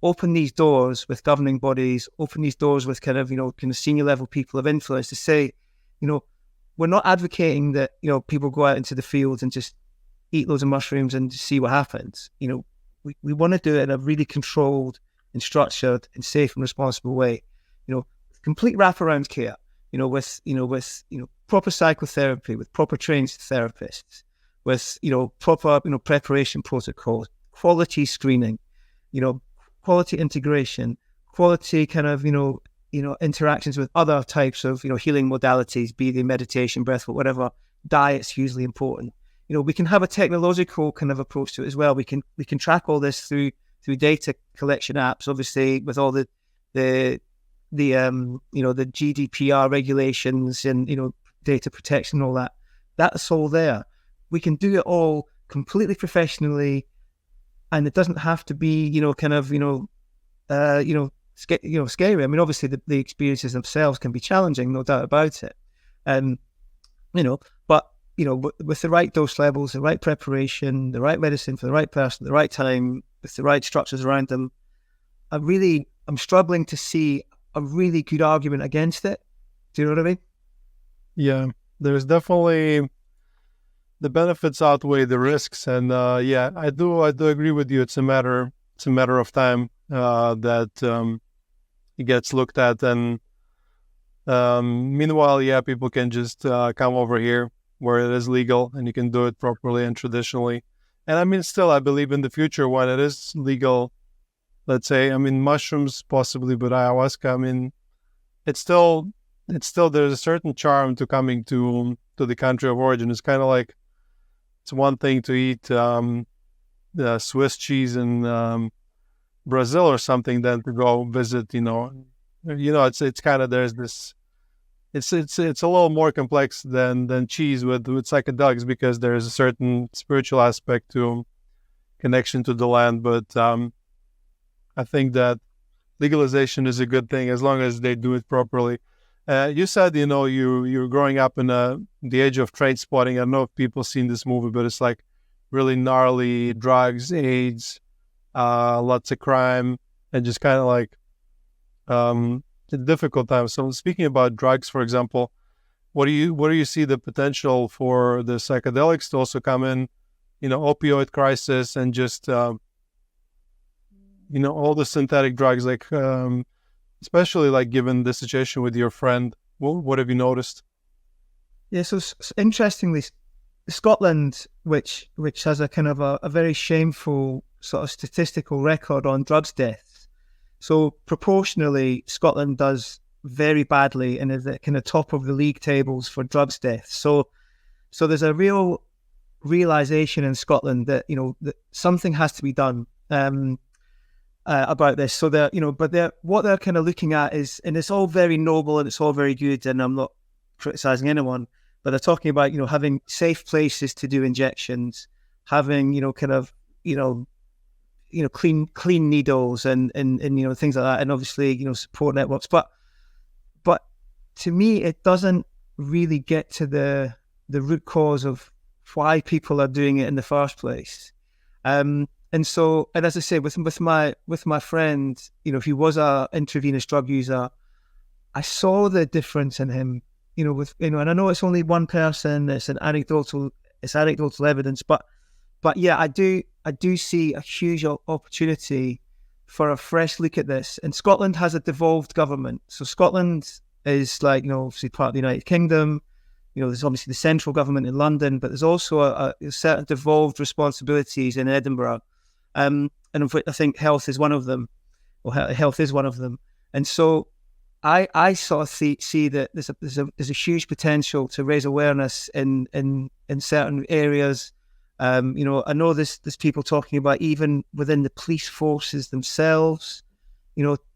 open these doors with governing bodies, open these doors with kind of senior level people of influence to say, we're not advocating that, people go out into the fields and just eat loads of mushrooms and see what happens. We want to do it in a really controlled and structured and safe and responsible way. Complete wraparound care, with proper psychotherapy, with proper trained therapists, with, proper, preparation protocols, quality screening, quality integration, quality kind of, interactions with other types of, healing modalities, be they meditation, breathwork, whatever. Diet's hugely important. We can have a technological kind of approach to it as well. We can track all this through data collection apps, obviously, with all the GDPR regulations and, data protection and all that. That's all there. We can do it all completely professionally, and it doesn't have to be, scary. I mean, obviously the experiences themselves can be challenging, no doubt about it. But with the right dose levels, the right preparation, the right medicine for the right person, at the right time, with the right structures around them, I'm struggling to see a really good argument against it. Do you know what I mean?
Yeah, there's definitely the benefits outweigh the risks, and I do agree with you. It's a matter of time that it gets looked at, and meanwhile, people can just come over here where it is legal and you can do it properly and traditionally. And I mean, still, I believe in the future when it is legal, let's say, I mean, mushrooms possibly, but ayahuasca, I mean, it's still there's a certain charm to coming to the country of origin. It's kind of like, it's one thing to eat Swiss cheese in Brazil or something than to go visit, it's kind of, there's this, it's a little more complex than cheese with psychedelics, because there's a certain spiritual aspect to connection to the land. But I think that legalization is a good thing as long as they do it properly. You said, you're growing up in the age of trade spotting. I don't know if people seen this movie, but it's like really gnarly drugs, AIDS, lots of crime, and just kind of like a difficult time. So speaking about drugs, for example, what do you see the potential for the psychedelics to also come in, opioid crisis and just all the synthetic drugs, like especially like given the situation with your friend, what have you noticed?
Yeah, so interestingly, Scotland, which has a kind of a very shameful sort of statistical record on drugs deaths, so proportionally, Scotland does very badly and is at kind of top of the league tables for drugs deaths. So there's a real realization in Scotland that that something has to be done about this. So what they're kind of looking at is, and it's all very noble and it's all very good, and I'm not criticizing anyone, but they're talking about having safe places to do injections, having clean needles and things like that, and obviously support networks. But to me, it doesn't really get to the root cause of why people are doing it in the first place. And as I say, with my friend, he was a intravenous drug user. I saw the difference in him, and I know it's only one person, it's anecdotal evidence, but yeah, I do see a huge opportunity for a fresh look at this. And Scotland has a devolved government. So Scotland is obviously part of the United Kingdom. There's obviously the central government in London, but there's also a certain devolved responsibilities in Edinburgh. And I think health is one of them, or health is one of them. And so I sort of see that there's a huge potential to raise awareness in certain areas. I know there's people talking about even within the police forces themselves.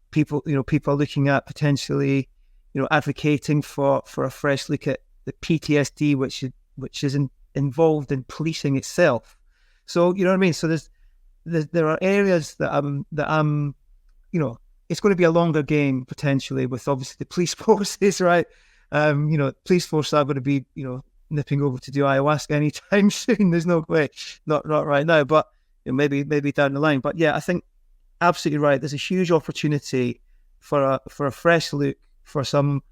People are looking at potentially, advocating for a fresh look at the PTSD, which is involved in policing itself. So you know what I mean. So there are areas that I'm it's going to be a longer game potentially with obviously the police forces, right? Police force are going to be, nipping over to do ayahuasca anytime soon. There's no way, not right now, but maybe down the line. But yeah, I think absolutely right. There's a huge opportunity for a fresh look, for some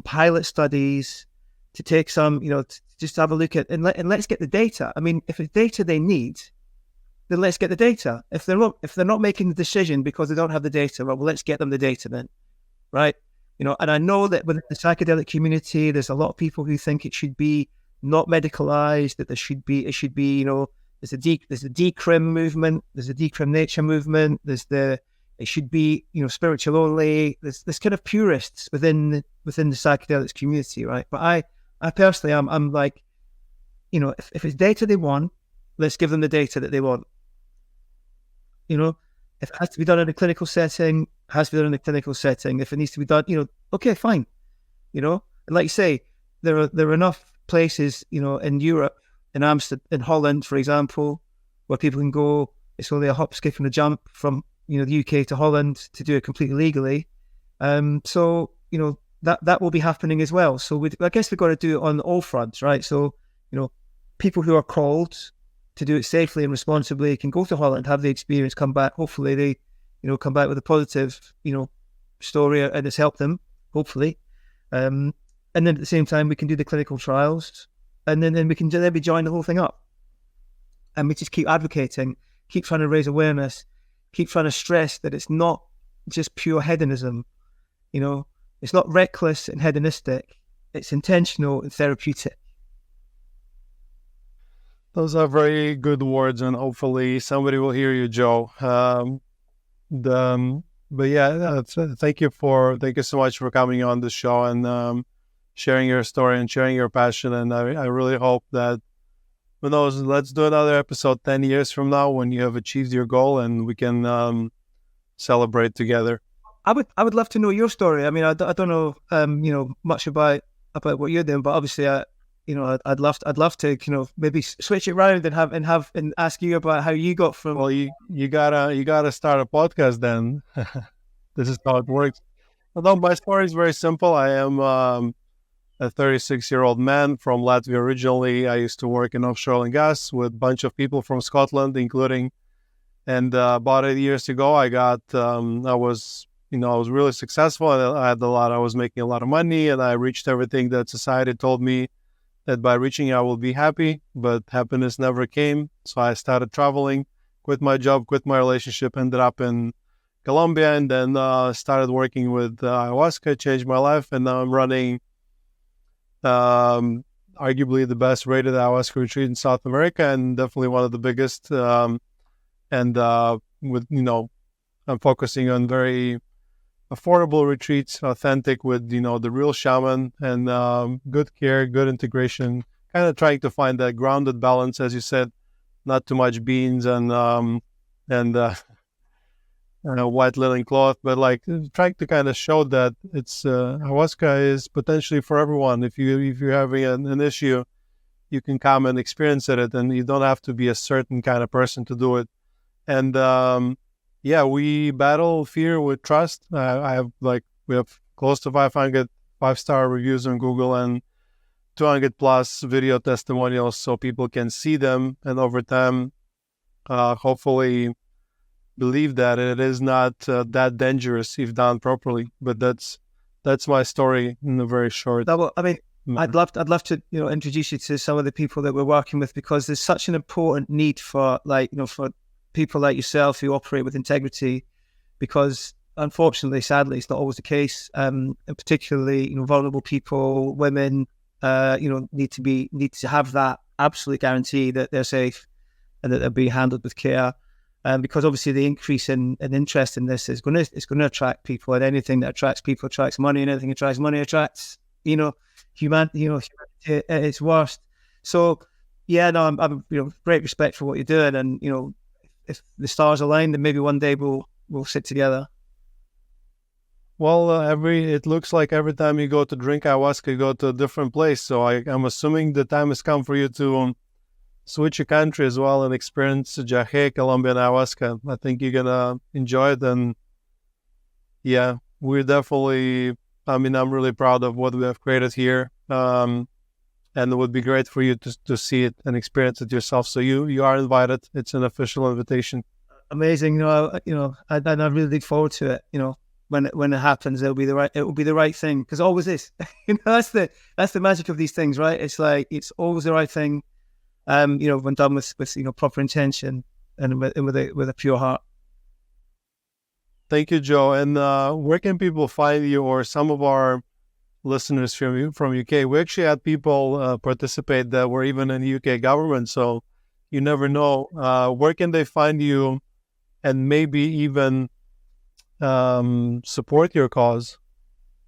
pilot studies, to take some, just have a look at and let's get the data. I mean, if it's data they need, then let's get the data. If they're not making the decision because they don't have the data, well, let's get them the data then, right? And I know that within the psychedelic community, there's a lot of people who think it should be not medicalized, that it should be, there's a decrim movement, there's a decrim nature movement, it should be, spiritual only. There's kind of purists within the psychedelics community, right? But I personally, I'm like, if it's data they want, let's give them the data that they want. If it has to be done in a clinical setting, it has to be done in a clinical setting. If it needs to be done, okay, fine. And like you say, there are enough places, in Europe, in Amsterdam, in Holland, for example, where people can go. It's only a hop, skip, and a jump from the UK to Holland to do it completely legally. So that will be happening as well. So I guess we've got to do it on all fronts, right? So people who are called to do it safely and responsibly can go to Holland, have the experience, come back. Hopefully they, come back with a positive, story and it's helped them, hopefully. And then at the same time, we can do the clinical trials, and then we can maybe join the whole thing up. And we just keep advocating, keep trying to raise awareness, keep trying to stress that it's not just pure hedonism. It's not reckless and hedonistic. It's intentional and therapeutic.
Those are very good words, and hopefully somebody will hear you, Joe. But yeah, thank you so much for coming on the show and sharing your story and sharing your passion. And I really hope that, who knows, let's do another episode 10 years from now when you have achieved your goal and we can celebrate together.
I would love to know your story. I mean, I don't know, much about what you're doing, but obviously I'd love to, maybe switch it around and ask you about how you got from.
Well, you gotta start a podcast then. This is how it works. Although my story is very simple. I am a 36-year-old man from Latvia originally. I used to work in offshore oil and gas with a bunch of people from Scotland, including. And about 8 years ago, I was really successful, and I was making a lot of money, and I reached everything that society told me that by reaching I will be happy, but happiness never came. So I started traveling, quit my job, quit my relationship, ended up in Colombia, and then started working with ayahuasca, changed my life, and now I'm running arguably the best rated ayahuasca retreat in South America, and definitely one of the biggest. I'm focusing on very affordable retreats, authentic with, the real shaman, and good care, good integration, kind of trying to find that grounded balance, as you said, not too much beans and white linen cloth, but like trying to kind of show that it's ayahuasca is potentially for everyone. If you're having an issue, you can come and experience it, and you don't have to be a certain kind of person to do it. And yeah, we battle fear with trust. We have close to 500 5-star reviews on Google and 200 plus video testimonials, so people can see them and over time, hopefully, believe that it is not that dangerous if done properly. But that's my story in a very short.
I'd love to introduce you to some of the people that we're working with, because there's such an important need for for people like yourself who operate with integrity, because unfortunately, sadly, it's not always the case. And particularly, vulnerable people, women, need to have that absolute guarantee that they're safe and that they're being handled with care. Because obviously, the increase in interest in this is going to attract people, and anything that attracts people attracts money, and anything that attracts money attracts humanity at its worst. So yeah, no, I'm great respect for what you're doing, and if the stars align, then maybe one day we'll sit together.
Well, it looks like every time you go to drink ayahuasca, you go to a different place. So I'm assuming the time has come for you to switch your country as well and experience Jahe, Colombian ayahuasca. I think you're gonna enjoy it, and yeah, we're definitely I mean, I'm really proud of what we have created here. And it would be great for you to see it and experience it yourself. So you are invited. It's an official invitation.
Amazing. I really look forward to it. When it happens, it will be the right thing, because always is. That's the magic of these things, right? It's like it's always the right thing. When done with proper intention and with a pure heart.
Thank you, Joe. And where can people find you, or some of our listeners from UK? We actually had people participate that were even in the UK government, so you never know. Where can they find you, and maybe even support your cause?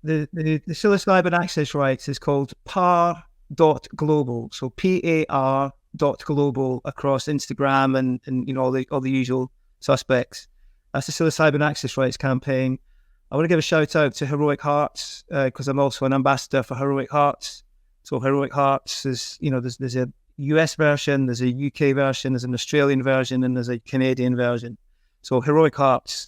The psilocybin access rights is called par.global. So PAR.global across Instagram and all the usual suspects. That's the psilocybin access rights campaign. I want to give a shout out to Heroic Hearts, because I'm also an ambassador for Heroic Hearts. So Heroic Hearts is, there's a US version, there's a UK version, there's an Australian version, and there's a Canadian version. So Heroic Hearts,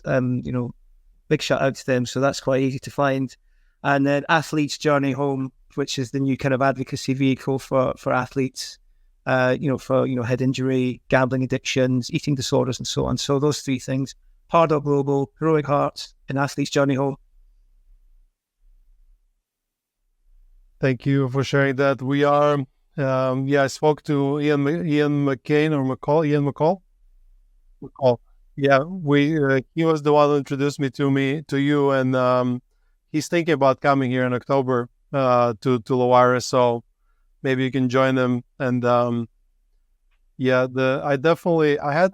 big shout out to them. So that's quite easy to find. And then Athlete's Journey Home, which is the new kind of advocacy vehicle for athletes, for head injury, gambling addictions, eating disorders, and so on. So those three things: Par.global, Heroic Hearts, and Athlete's Journey Home.
Thank you for sharing that. We are, I spoke to Ian McCain or McCall, Ian McCall. McCall. Yeah, he was the one who introduced me to you, and he's thinking about coming here in October to Loira, so maybe you can join him. And I had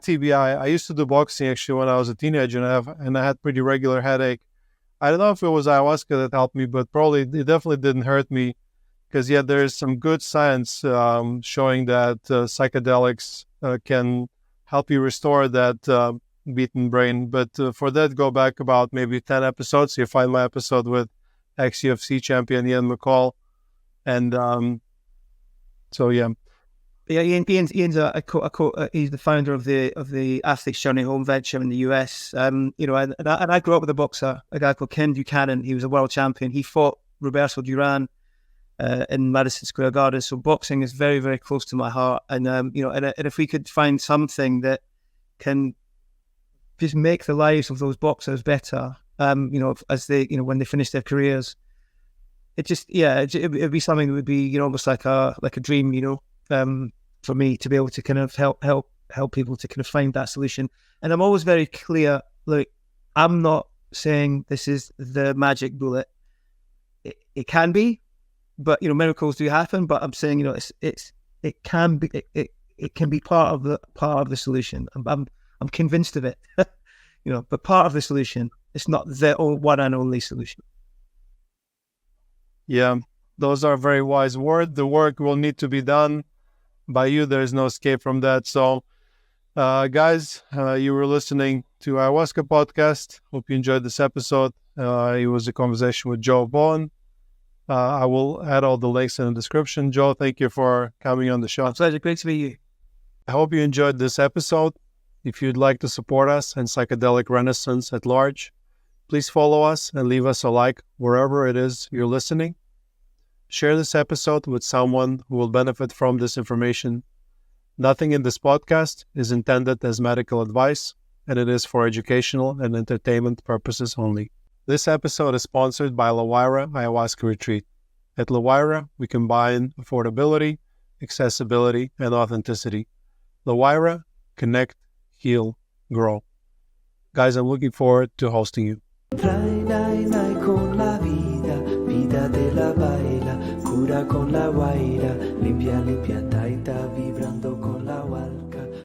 TBI. I used to do boxing actually when I was a teenager, and I had pretty regular headache. I don't know if it was ayahuasca that helped me, but probably it definitely didn't hurt me, because there's some good science showing that psychedelics can help you restore that beaten brain. But for that, go back about maybe 10 episodes. You find my episode with ex-UFC champion Ian McCall. And
Yeah, Ian's he's the founder of the Athlete's Journey Home venture in the US. And I grew up with a boxer, a guy called Ken Buchanan. He was a world champion. He fought Roberto Duran in Madison Square Garden. So boxing is very, very close to my heart. And and if we could find something that can just make the lives of those boxers better, as they when they finish their careers, it'd be something that would be almost like a dream, for me to be able to kind of help people to kind of find that solution. And I'm always very clear. Look, I'm not saying this is the magic bullet. It can be, but miracles do happen. But I'm saying it can be part of the solution. I'm convinced of it. But part of the solution. It's not the one and only solution.
Yeah, those are very wise words. The work will need to be done by you. There is no escape from that. So, guys, you were listening to Ayahuasca Podcast. Hope you enjoyed this episode. It was a conversation with Joe Vaughan. I will add all the links in the description. Joe, thank you for coming on the show.
My pleasure. Great to meet you.
I hope you enjoyed this episode. If you'd like to support us and psychedelic renaissance at large, please follow us and leave us a like wherever it is you're listening. Share this episode with someone who will benefit from this information. Nothing in this podcast is intended as medical advice, and it is for educational and entertainment purposes only. This episode is sponsored by Loira Ayahuasca Retreat. At Loira, we combine affordability, accessibility, and authenticity. Loira, connect, heal, grow. Guys, I'm looking forward to hosting you. Vida te la baila, cura con la guaira, limpia, limpia,